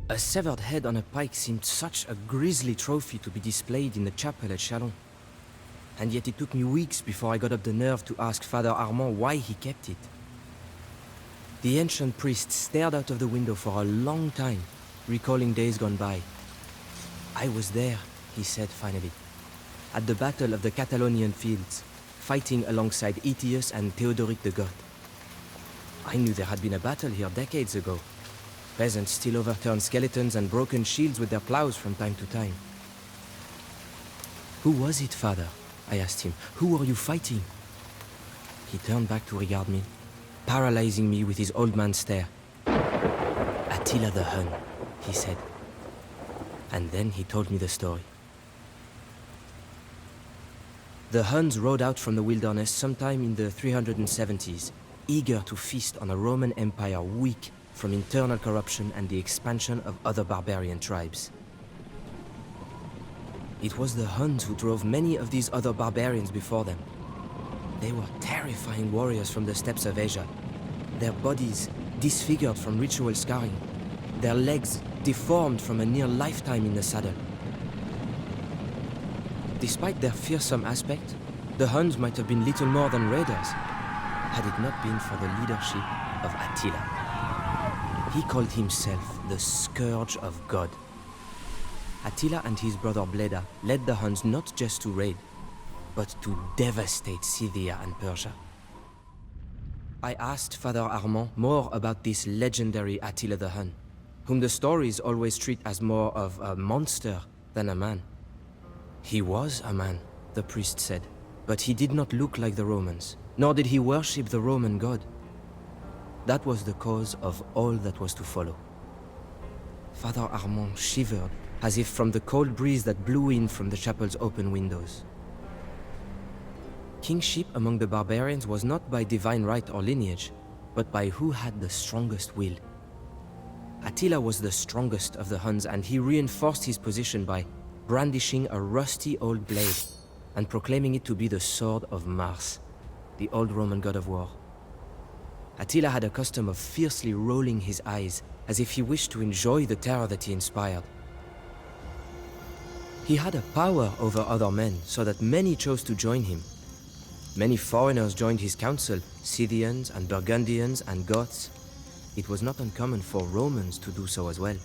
A severed head on a pike seemed such a grisly trophy to be displayed in the chapel at Chalon. And yet it took me weeks before I got up the nerve to ask Father Armand why he kept it. The ancient priest stared out of the window for a long time, recalling days gone by. I was there, he said finally, at the Battle of the Catalonian Fields, fighting alongside Aetius and Theodoric the Goth. I knew there had been a battle here decades ago. Peasants still overturned skeletons and broken shields with their plows from time to time. Who was it, Father? I asked him. Who were you fighting? He turned back to regard me, paralyzing me with his old man stare. Attila the Hun, he said. And then he told me the story. The Huns rode out from the wilderness sometime in the 370s, eager to feast on a Roman Empire weak from internal corruption and the expansion of other barbarian tribes. It was the Huns who drove many of these other barbarians before them. They were terrifying warriors from the steppes of Asia, their bodies disfigured from ritual scarring, their legs deformed from a near lifetime in the saddle. Despite their fearsome aspect, the Huns might have been little more than raiders, had it not been for the leadership of Attila. He called himself the Scourge of God. Attila and his brother Bleda led the Huns not just to raid, but to devastate Scythia and Persia. I asked Father Armand more about this legendary Attila the Hun, whom the stories always treat as more of a monster than a man. He was a man, the priest said, but he did not look like the Romans, nor did he worship the Roman god. That was the cause of all that was to follow. Father Armand shivered, as if from the cold breeze that blew in from the chapel's open windows. Kingship among the barbarians was not by divine right or lineage, but by who had the strongest will. Attila was the strongest of the Huns, and he reinforced his position by brandishing a rusty old blade and proclaiming it to be the sword of Mars, the old Roman god of war. Attila had a custom of fiercely rolling his eyes, as if he wished to enjoy the terror that he inspired. He had a power over other men, so that many chose to join him. Many foreigners joined his council, Scythians and Burgundians and Goths. It was not uncommon for Romans to do so as well.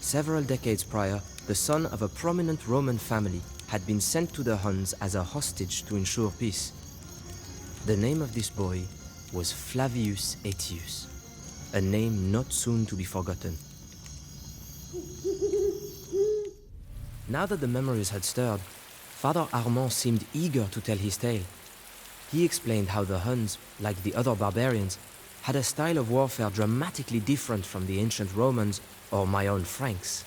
Several decades prior, the son of a prominent Roman family had been sent to the Huns as a hostage to ensure peace. The name of this boy was Flavius Aetius, a name not soon to be forgotten. Now that the memories had stirred, Father Armand seemed eager to tell his tale. He explained how the Huns, like the other barbarians, had a style of warfare dramatically different from the ancient Romans or my own Franks.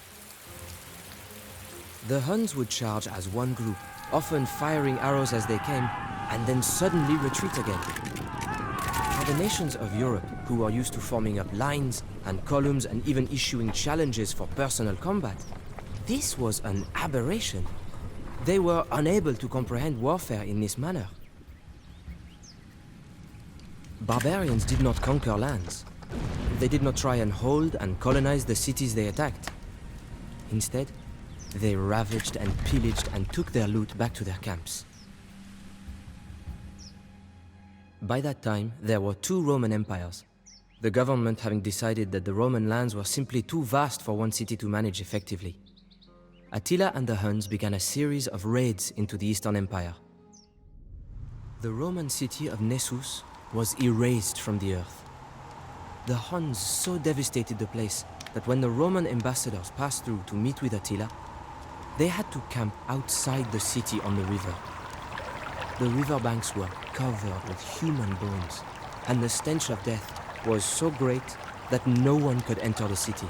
The Huns would charge as one group, often firing arrows as they came, and then suddenly retreat again. For the nations of Europe, who were used to forming up lines and columns and even issuing challenges for personal combat, this was an aberration. They were unable to comprehend warfare in this manner. Barbarians did not conquer lands. They did not try and hold and colonize the cities they attacked. Instead, they ravaged and pillaged and took their loot back to their camps. By that time, there were two Roman empires, the government having decided that the Roman lands were simply too vast for one city to manage effectively. Attila and the Huns began a series of raids into the Eastern Empire. The Roman city of Nessus was erased from the earth. The Huns so devastated the place that when the Roman ambassadors passed through to meet with Attila, they had to camp outside the city on the river. The riverbanks were covered with human bones, and the stench of death was so great that no one could enter the city.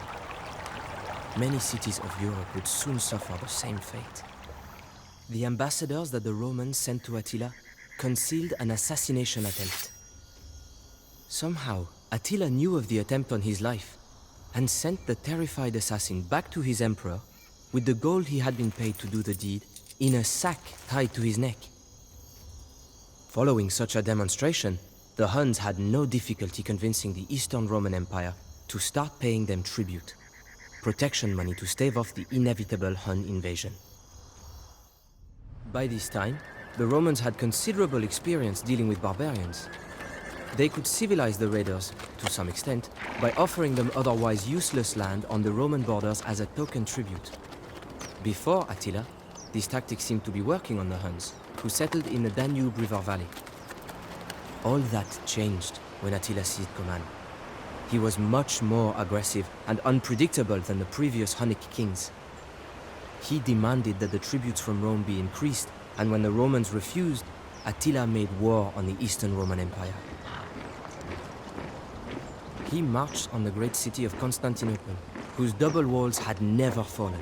Many cities of Europe would soon suffer the same fate. The ambassadors that the Romans sent to Attila concealed an assassination attempt. Somehow, Attila knew of the attempt on his life and sent the terrified assassin back to his emperor with the gold he had been paid to do the deed in a sack tied to his neck. Following such a demonstration, the Huns had no difficulty convincing the Eastern Roman Empire to start paying them tribute. protection money to stave off the inevitable Hun invasion. By this time, the Romans had considerable experience dealing with barbarians. They could civilize the raiders, to some extent, by offering them otherwise useless land on the Roman borders as a token tribute. Before Attila, this tactic seemed to be working on the Huns, who settled in the Danube River Valley. All that changed when Attila seized command. He was much more aggressive and unpredictable than the previous Hunnic kings. He demanded that the tributes from Rome be increased, and when the Romans refused, Attila made war on the Eastern Roman Empire. He marched on the great city of Constantinople, whose double walls had never fallen.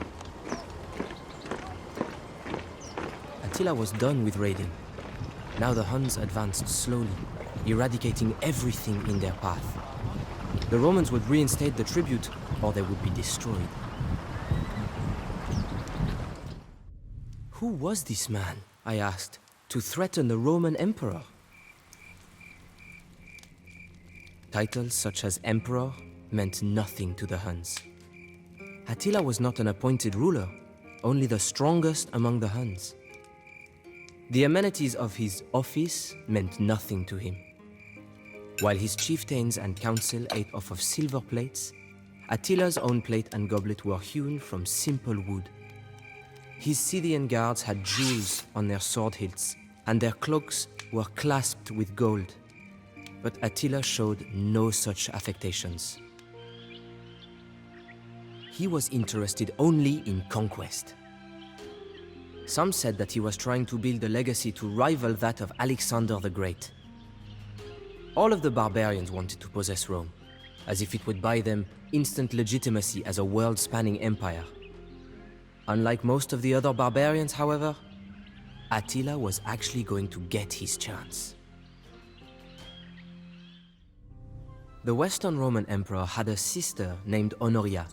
Attila was done with raiding. Now the Huns advanced slowly, eradicating everything in their path. The Romans would reinstate the tribute, or they would be destroyed. Who was this man, I asked, to threaten the Roman emperor? Titles such as emperor meant nothing to the Huns. Attila was not an appointed ruler, only the strongest among the Huns. The amenities of his office meant nothing to him. While his chieftains and council ate off of silver plates, Attila's own plate and goblet were hewn from simple wood. His Scythian guards had jewels on their sword hilts, and their cloaks were clasped with gold. But Attila showed no such affectations. He was interested only in conquest. Some said that he was trying to build a legacy to rival that of Alexander the Great. All of the barbarians wanted to possess Rome, as if it would buy them instant legitimacy as a world-spanning empire. Unlike most of the other barbarians, however, Attila was actually going to get his chance. The Western Roman Emperor had a sister named Honoria,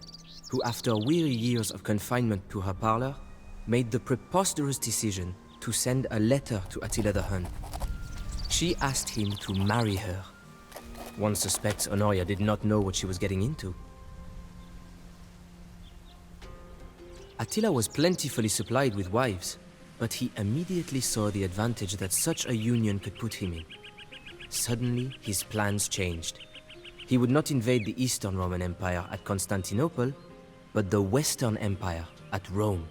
who after weary years of confinement to her parlor, made the preposterous decision to send a letter to Attila the Hun. She asked him to marry her. One suspects Honoria did not know what she was getting into. Attila was plentifully supplied with wives, but he immediately saw the advantage that such a union could put him in. Suddenly, his plans changed. He would not invade the Eastern Roman Empire at Constantinople, but the Western Empire at Rome.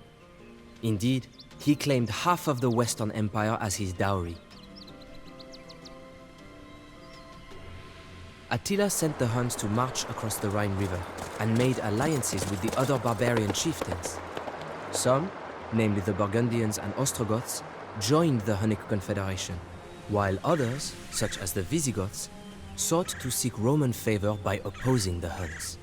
Indeed, he claimed half of the Western Empire as his dowry. Attila sent the Huns to march across the Rhine River and made alliances with the other barbarian chieftains. Some, namely the Burgundians and Ostrogoths, joined the Hunnic Confederation, while others, such as the Visigoths, sought to seek Roman favor by opposing the Huns.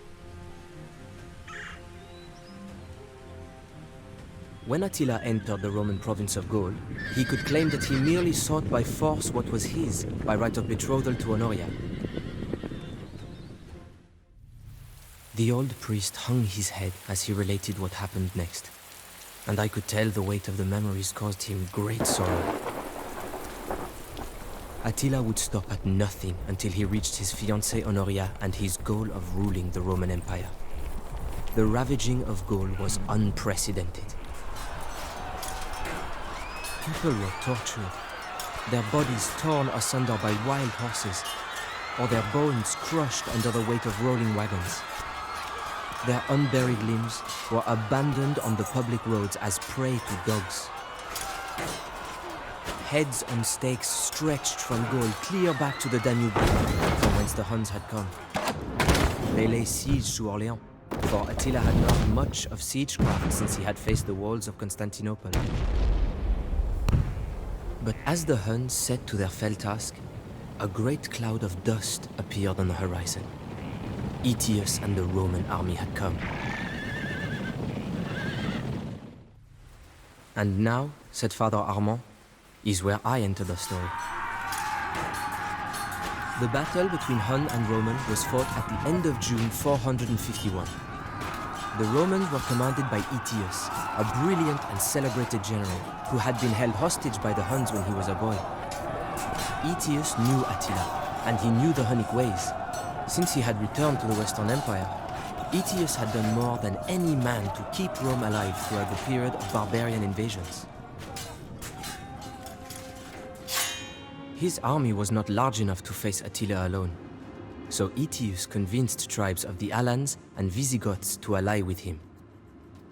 When Attila entered the Roman province of Gaul, he could claim that he merely sought by force what was his by right of betrothal to Honoria. The old priest hung his head as he related what happened next, and I could tell the weight of the memories caused him great sorrow. Attila would stop at nothing until he reached his fiancée Honoria and his goal of ruling the Roman Empire. The ravaging of Gaul was unprecedented. People were tortured, their bodies torn asunder by wild horses, or their bones crushed under the weight of rolling wagons. Their unburied limbs were abandoned on the public roads as prey to dogs. Heads on stakes stretched from Gaul clear back to the Danube, from whence the Huns had come. They lay siege to Orléans, for Attila had learned much of siegecraft since he had faced the walls of Constantinople. But as the Huns set to their fell task, a great cloud of dust appeared on the horizon. Aetius and the Roman army had come. And now, said Father Armand, is where I enter the story. The battle between Hun and Roman was fought at the end of June 451. The Romans were commanded by Aetius, a brilliant and celebrated general who had been held hostage by the Huns when he was a boy. Aetius knew Attila, and he knew the Hunnic ways. Since he had returned to the Western Empire, Aetius had done more than any man to keep Rome alive throughout the period of barbarian invasions. His army was not large enough to face Attila alone, so Aetius convinced tribes of the Alans and Visigoths to ally with him.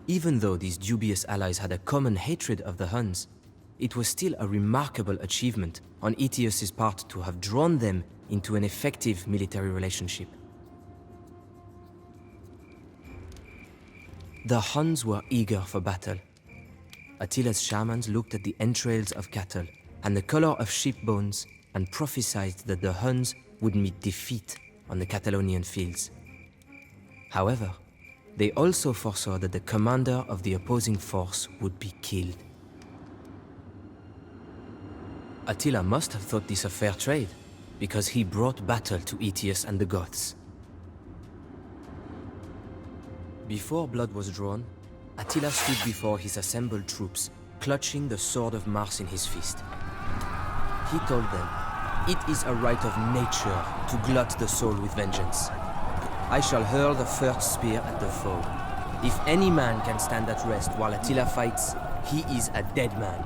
Even though these dubious allies had a common hatred of the Huns, it was still a remarkable achievement on Aetius's part to have drawn them into an effective military relationship. The Huns were eager for battle. Attila's shamans looked at the entrails of cattle and the color of sheep bones and prophesied that the Huns would meet defeat on the Catalonian fields. However, they also foresaw that the commander of the opposing force would be killed. Attila must have thought this a fair trade, because he brought battle to Aetius and the Goths. Before blood was drawn, Attila stood before his assembled troops, clutching the sword of Mars in his fist. He told them, "It is a right of nature to glut the soul with vengeance. I shall hurl the first spear at the foe. If any man can stand at rest while Attila fights, he is a dead man."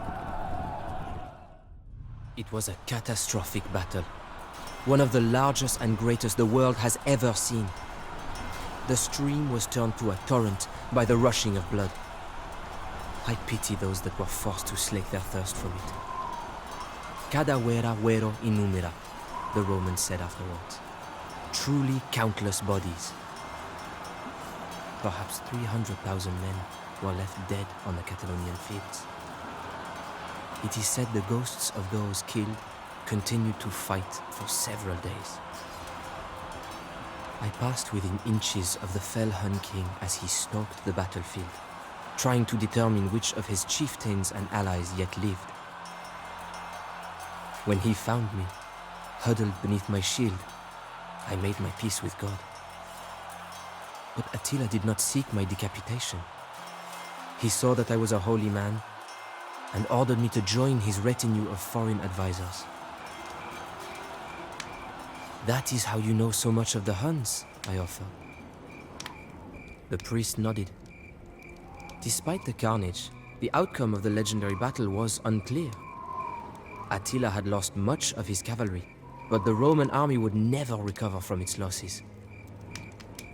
It was a catastrophic battle, one of the largest and greatest the world has ever seen. The stream was turned to a torrent by the rushing of blood. I pity those that were forced to slake their thirst from it. Cadavera vero innumera, the Romans said afterwards. Truly countless bodies. Perhaps 300,000 men were left dead on the Catalonian fields. It is said the ghosts of those killed continued to fight for several days. I passed within inches of the fell Hun king as he stalked the battlefield, trying to determine which of his chieftains and allies yet lived. When he found me, huddled beneath my shield, I made my peace with God. But Attila did not seek my decapitation. He saw that I was a holy man and ordered me to join his retinue of foreign advisors. "That is how you know so much of the Huns," I offered. The priest nodded. Despite the carnage, the outcome of the legendary battle was unclear. Attila had lost much of his cavalry, but the Roman army would never recover from its losses.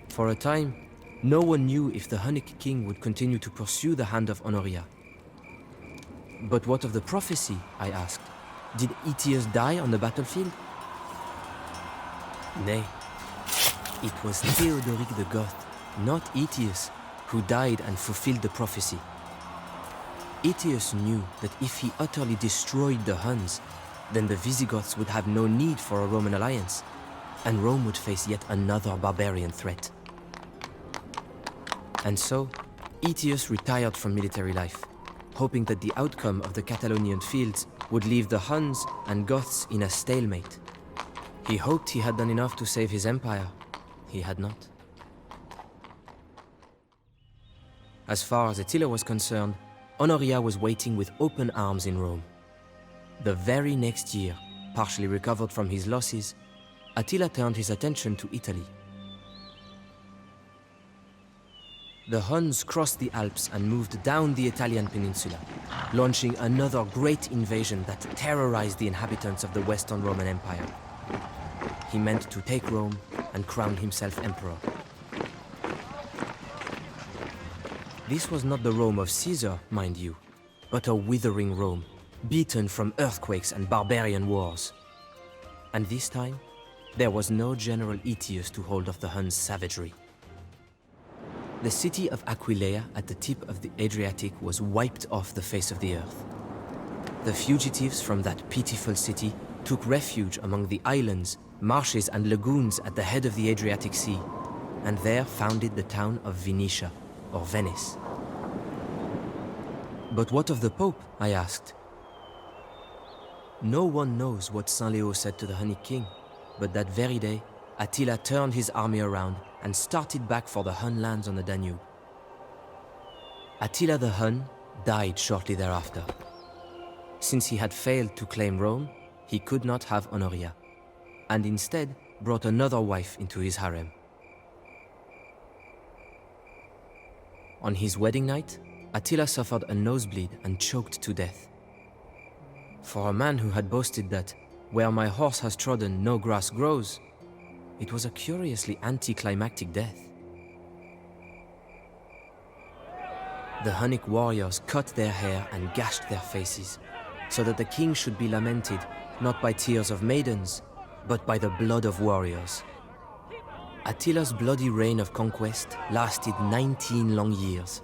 For a time, no one knew if the Hunnic king would continue to pursue the hand of Honoria. "But what of the prophecy?" I asked. "Did Aetius die on the battlefield?" Nay, it was Theodoric the Goth, not Aetius, who died and fulfilled the prophecy. Aetius knew that if he utterly destroyed the Huns, then the Visigoths would have no need for a Roman alliance, and Rome would face yet another barbarian threat. And so, Aetius retired from military life, hoping that the outcome of the Catalonian fields would leave the Huns and Goths in a stalemate. He hoped he had done enough to save his empire. He had not. As far as Attila was concerned, Honoria was waiting with open arms in Rome. The very next year, partially recovered from his losses, Attila turned his attention to Italy. The Huns crossed the Alps and moved down the Italian peninsula, launching another great invasion that terrorized the inhabitants of the Western Roman Empire. He meant to take Rome and crown himself emperor. This was not the Rome of Caesar, mind you, but a withering Rome, beaten from earthquakes and barbarian wars. And this time, there was no General Aetius to hold off the Huns' savagery. The city of Aquileia at the tip of the Adriatic was wiped off the face of the earth. The fugitives from that pitiful city took refuge among the islands, marshes and lagoons at the head of the Adriatic Sea, and there founded the town of Venetia, or Venice. But what of the Pope? I asked. No one knows what Saint Leo said to the Hunnic king, but that very day, Attila turned his army around and started back for the Hun lands on the Danube. Attila the Hun died shortly thereafter. Since he had failed to claim Rome, he could not have Honoria, and instead brought another wife into his harem. On his wedding night, Attila suffered a nosebleed and choked to death. For a man who had boasted that, where my horse has trodden, no grass grows, it was a curiously anticlimactic death. The Hunnic warriors cut their hair and gashed their faces, so that the king should be lamented not by tears of maidens, but by the blood of warriors. Attila's bloody reign of conquest lasted 19 long years.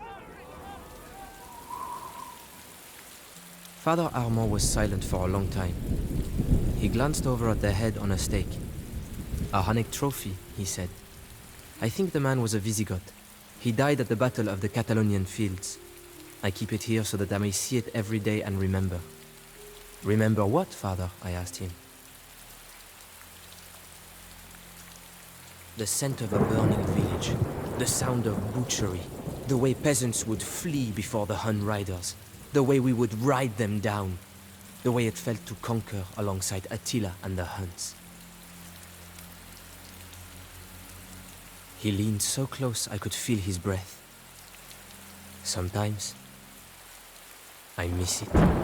Father Armand was silent for a long time. He glanced over at the head on a stake. "A Hunnic trophy," he said. "I think the man was a Visigoth. He died at the Battle of the Catalonian Fields. I keep it here so that I may see it every day and remember." "Remember what, father?" I asked him. The scent of a burning village, the sound of butchery, the way peasants would flee before the Hun riders, the way we would ride them down, the way it felt to conquer alongside Attila and the Huns. He leaned so close I could feel his breath. Sometimes, I miss it.